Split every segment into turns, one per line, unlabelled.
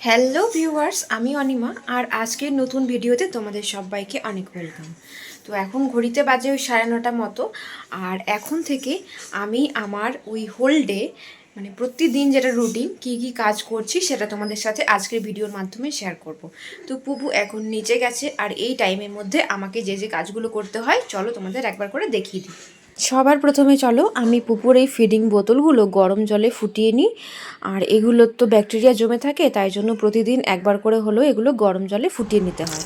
Hello viewers, আমি অনিমা আর আজকের নতুন ভিডিওতে তোমাদের সবাইকে অনেক ওয়েলকাম। তো এখন ঘড়িতে বাজে ওই 9:30 মতো। আর এখন থেকে আমি আমার ওই হোল ডে মানে প্রতিদিন যেটা রুটিন কী কী কাজ করছি সেটা তোমাদের সাথে আজকের ভিডিওর মাধ্যমে শেয়ার করব। তো পুপু এখন নিচে গেছে আর এই টাইমের মধ্যে আমাকে যে যে কাজগুলো করতে হয় চলো তোমাদের একবার করে দেখিয়ে দিই। সবার প্রথমে চলো আমি পুকুর এই ফিডিং বোতলগুলো গরম জলে ফুটিয়ে নিই। আর এগুলোর তো ব্যাকটেরিয়া জমে থাকে, তাই জন্য প্রতিদিন একবার করে হলেও এগুলো গরম জলে ফুটিয়ে নিতে হয়।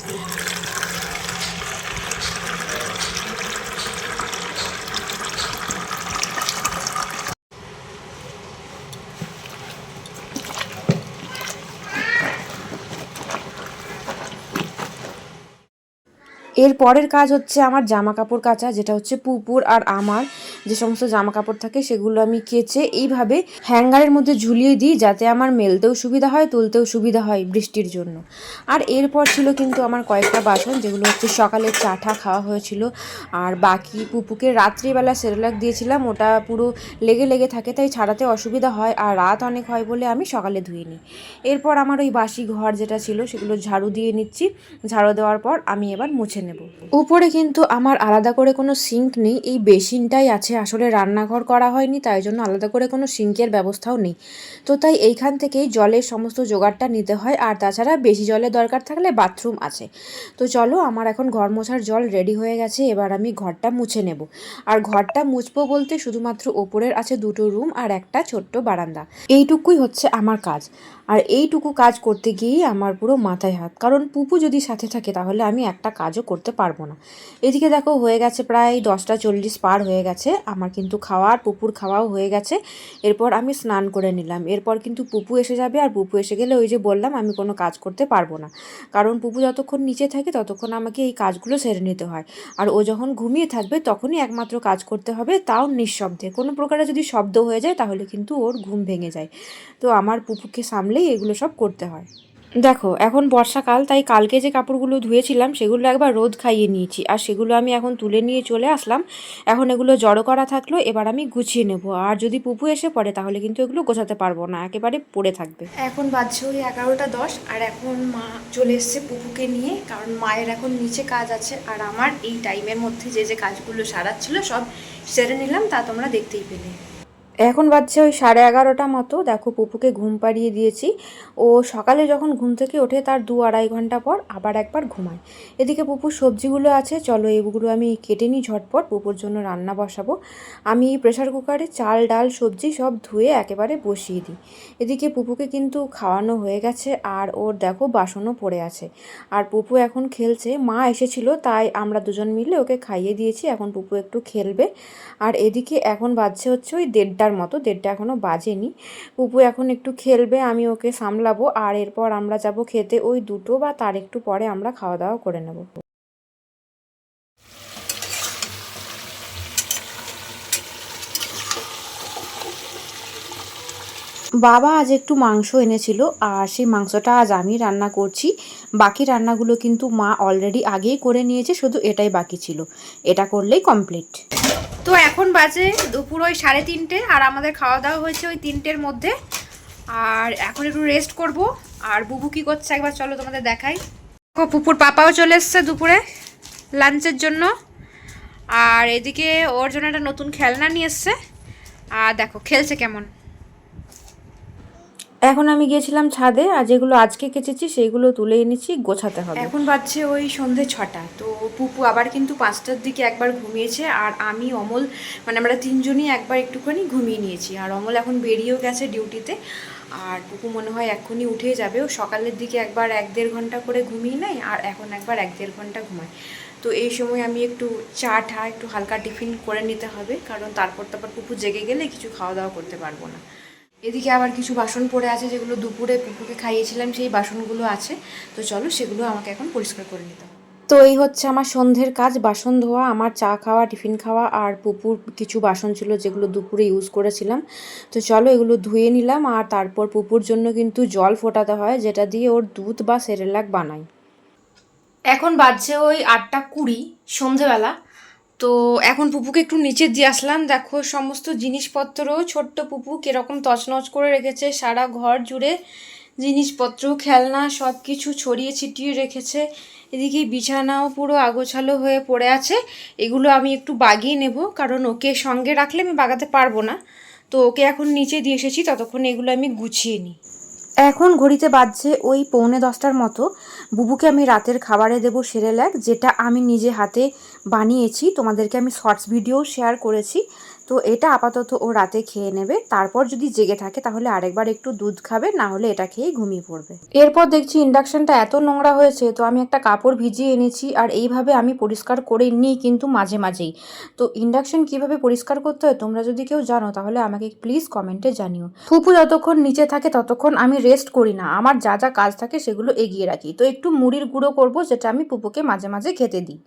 এর পরের কাজ হচ্ছে আমার জামা কাপড় কাচা, যেটা হচ্ছে পুপুর আর আমার যে সমস্ত জামা কাপড় থাকে সেগুলো আমি কেচে এইভাবে হ্যাঙ্গারের মধ্যে ঝুলিয়ে দিই, যাতে আমার মেলতেও সুবিধা হয়, তুলতেও সুবিধা হয় বৃষ্টির জন্য। আর এরপর ছিল কিন্তু আমার কয়েকটা বাসন, যেগুলো হচ্ছে সকালে চা টা খাওয়া হয়েছিল। আর বাকি পুপুকে রাত্রিবেলা সেরেলাক দিয়েছিলাম, ওটা পুরো লেগে লেগে থাকে, তাই ছাড়াতে অসুবিধা হয় আর রাত অনেক হয় বলে আমি সকালে ধুয়ে নিই। এরপর আমার ওই বাসি ঘর যেটা ছিল সেগুলো ঝাড়ু দিয়ে নিচ্ছি। ঝাড়ু দেওয়ার পর আমি এবার মুছে নেব। উপরে কিন্তু আমার আলাদা করে কোনো সিঙ্ক নেই, এই বেসিনটাই আছে। আসলে রান্নাঘর করা হয়নি, তাই জন্য আলাদা করে কোনো সিঙ্কের ব্যবস্থাও নেই। তো তাই এইখান থেকেই জলের সমস্ত জোগাড়টা নিতে হয়। আর তাছাড়া বেশি জলের দরকার থাকলে বাথরুম আছে। তো চলো, আমার এখন ঘর মোছার জল রেডি হয়ে গেছে, এবার আমি ঘরটা মুছে নেব। আর ঘরটা মুছবো বলতে শুধুমাত্র ওপরের আছে দুটো রুম আর একটা ছোট্ট বারান্দা, এইটুকুই হচ্ছে আমার কাজ। আর এইটুকু কাজ করতে গিয়েই আমার পুরো মাথায় হাত, কারণ পুপু যদি সাথে থাকে তাহলে আমি একটা কাজও করতে পারবো না। এদিকে দেখো হয়ে গেছে প্রায় 10:40 পার হয়ে গেছে, আমার কিন্তু খাওয়ার পুপুর খাওয়াও হয়ে গেছে। এরপর আমি স্নান করে নিলাম। এরপর কিন্তু পুপু এসে যাবে, আর পুপু এসে গেলে ওই যে বললাম আমি কোনো কাজ করতে পারবো না, কারণ পুপু যতক্ষণ নিচে থাকে ততক্ষণ আমাকে এই কাজগুলো সেরে নিতে হয়। আর ও যখন ঘুমিয়ে থাকবে তখনই একমাত্র কাজ করতে হবে, তাও নিঃশব্দে। কোনো প্রকারে যদি শব্দ হয়ে যায় তাহলে কিন্তু ওর ঘুম ভেঙে যায়। তো আমার পুপুকে সামলেই এগুলো সব করতে হয়। দেখো এখন বর্ষাকাল, তাই কালকে যে কাপড়গুলো ধুয়েছিলাম সেগুলো একবার রোদ খাইয়ে নিয়েছি, আর সেগুলো আমি এখন তুলে নিয়ে চলে আসলাম। এখন এগুলো জড়ো করা থাকলো, এবার আমি গুছিয়ে নেব। আর যদি পুপু এসে পড়ে তাহলে কিন্তু এগুলো গোছাতে পারবো না, একেবারে পড়ে থাকবে। এখন বাজছে ওই 11:10, আর এখন মা চলে এসছে পুপুকে নিয়ে, কারণ মায়ের এখন নিচে কাজ আছে। আর আমার এই টাইমের মধ্যে যে যে কাজগুলো সারাচ্ছিল সব সেরে নিলাম, তা তোমরা দেখতেই পেলে। এখন বাজছে ওই 11:30 মতো। দেখো পুপুকে ঘুম পাড়িয়ে দিয়েছি। ও সকালে যখন ঘুম থেকে ওঠে তার 2-2.5 ঘন্টা পর আবার একবার ঘুমায়। এদিকে পুপুর সবজিগুলো আছে, চলো এগুলো আমি কেটে নিই ঝটপট, পুপুর জন্য রান্না বসাবো। আমি প্রেসার কুকারে চাল ডাল সবজি সব ধুয়ে একেবারে বসিয়ে দিই। এদিকে পুপুকে কিন্তু খাওয়ানো হয়ে গেছে, আর ওর দেখো বাসনও পড়ে আছে। আর পুপু এখন খেলছে, মা এসেছিল তাই আমরা দুজন মিলে ওকে খাইয়ে দিয়েছি, এখন পুপু একটু খেলবে। আর এদিকে এখন বাজছে হচ্ছে ওই 1:30 মতো, 1:30 এখনও বাজেনি। পুপু এখন একটু খেলবে, আমি ওকে সামলাবো। আর এরপর আমরা যাব খেতে, ওই 2টো বা তার একটু পরে আমরা খাওয়া দাওয়া করে নেব। বাবা আজ একটু মাংস এনেছিল, আর সেই মাংসটা আজ আমি রান্না করছি। বাকি রান্নাগুলো কিন্তু মা অলরেডি আগেই করে নিয়েছে, শুধু এটাই বাকি ছিল, এটা করলেই কমপ্লিট। তো এখন বাজে দুপুর ওই 3:30, আর আমাদের খাওয়া দাওয়া হয়েছে ওই 3টের মধ্যে। আর এখন একটু রেস্ট করব। আর বুবু কি করছে একবার চলো তোমাদের দেখাই। পুপুর পাপাও চলে এসছে দুপুরে লাঞ্চের জন্য। আর এদিকে ওর জন্য একটা নতুন খেলনা নিয়ে এসছে, আর দেখো খেলছে কেমন। এখন আমি গিয়েছিলাম ছাদে, আর যেগুলো আজকে কেচেছি সেইগুলো তুলে এনেছি, গোছাতে হবে। এখন বাজছে ওই সন্ধে 6টা। তো পুপু আবার কিন্তু 5টার দিকে একবার ঘুমিয়েছে, আর আমি অমল মানে আমরা তিনজনই একবার একটুখানি ঘুমিয়ে নিয়েছি। আর অমল এখন বেরিয়েও গেছে ডিউটিতে। আর পুপু মনে হয় এক্ষুনি উঠেই যাবে। ও সকালের দিকে একবার 1-1.5 ঘন্টা করে ঘুমিয়ে নেয়, আর এখন একবার 1-1.5 ঘন্টা ঘুমায়। তো এই সময় আমি একটু চা একটু হালকা টিফিন করে নিতে হবে, কারণ তারপর পুপু জেগে গেলে কিছু খাওয়া দাওয়া করতে পারবো না। এদিকে আবার কিছু বাসন পড়ে আছে, যেগুলো দুপুরে পুপুকে খাইয়েছিলাম, সেই বাসনগুলো আছে। তো চলো সেগুলো আমাকে এখন পরিষ্কার করে নিতে হবে। তো এই হচ্ছে আমার সন্ধ্যের কাজ, বাসন ধোয়া, আমার চা খাওয়া, টিফিন খাওয়া, আর পুপুর কিছু বাসন ছিল যেগুলো দুপুরে ইউজ করেছিলাম। তো চলো এগুলো ধুয়ে নিলাম। আর তারপর পুপুর জন্য কিন্তু জল ফোটাতে হয়, যেটা দিয়ে ওর দুধ বা সেরেলাক বানাই। এখন বাজছে ওই 8:20 সন্ধেবেলা। তো এখন পুপুকে একটু নিচে দিয়ে আসলাম। দেখো সমস্ত জিনিসপত্র ছোট্ট পুপু কিরকম তছনছ করে রেখেছে সারা ঘর জুড়ে। জিনিসপত্র খেলনা সব কিছু ছড়িয়ে ছিটিয়ে রেখেছে। এদিকে বিছানাও পুরো আগোছালো হয়ে পড়ে আছে। এগুলো আমি একটু বাগিয়ে নেব, কারণ ওকে সঙ্গে রাখলে আমি বাগাতে পারবো না। তো ওকে এখন নিচে দিয়ে এসেছি, ততক্ষণ এগুলো আমি গুছিয়ে নিই। এখন ঘড়িতে বাজছে ওই 9:45টার মতো। বুবুকে আমি রাতের খাবারে দেবো সেরেল্যাক, যেটা আমি নিজে হাতে বানিয়েছি। তোমাদেরকে আমি শর্টস ভিডিও শেয়ার করেছি। তো এটা আপাতত ও রাতে খেয়ে নেবে, তারপর যদি জেগে থাকে তাহলে আরেকবার একটু দুধ খাবে, না হলে এটা খেয়েই ঘুমিয়ে পড়বে। এরপর দেখছি ইন্ডাকশনটা এত নোংরা হয়েছে, তো আমি একটা কাপড় ভিজিয়ে এনেছি আর এইভাবে আমি পরিষ্কার করে নিই কিন্তু মাঝে মাঝেই। তো ইন্ডাকশন কিভাবে পরিষ্কার করতে হয় তোমরা যদি কেউ জানো তাহলে আমাকে প্লিজ কমেন্টে জানিও। ফুপু যতক্ষণ নিচে থাকে ততক্ষণ আমি রেস্ট করি না, আমার যা যা কাজ থাকে সেগুলো এগিয়ে রাখি। তো একটু মুড়ির গুঁড়ো করব, যেটা আমি পুপুকে মাঝে মাঝে খেতে দিই।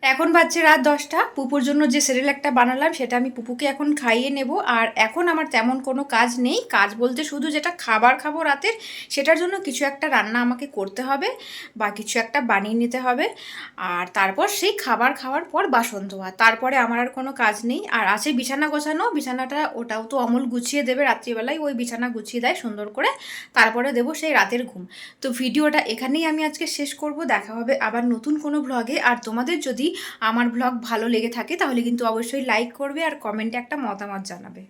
এখন বাজছে রাত 10টা। পুপুর জন্য যে সেরেল্যাকটা বানালাম সেটা আমি পুপুকে এখন খাইয়ে নেব। আর এখন আমার তেমন কোনো কাজ নেই, কাজ বলতে শুধু যেটা খাবার খাবো রাতের, সেটার জন্য কিছু একটা রান্না আমাকে করতে হবে বা কিছু একটা বানিয়ে নিতে হবে। আর তারপর সেই খাবার খাওয়ার পর বাসন ধোয়া, তারপরে আমার আর কোনো কাজ নেই। আর আছে বিছানা গোছানো, বিছানাটা ওটাও তো অমল গুছিয়ে দেবে রাত্রিবেলায়, ওই বিছানা গুছিয়ে দেয় সুন্দর করে, তারপরে দেবো সেই রাতের ঘুম। তো ভিডিওটা এখানেই আমি আজকে শেষ করব। দেখা হবে আবার নতুন কোনো ব্লগে। আর তোমাদের যদি আমার ব্লগ ভালো লেগে থাকে তাহলে কিন্তু অবশ্যই লাইক করবে আর কমেন্টে একটা মতামত জানাবে।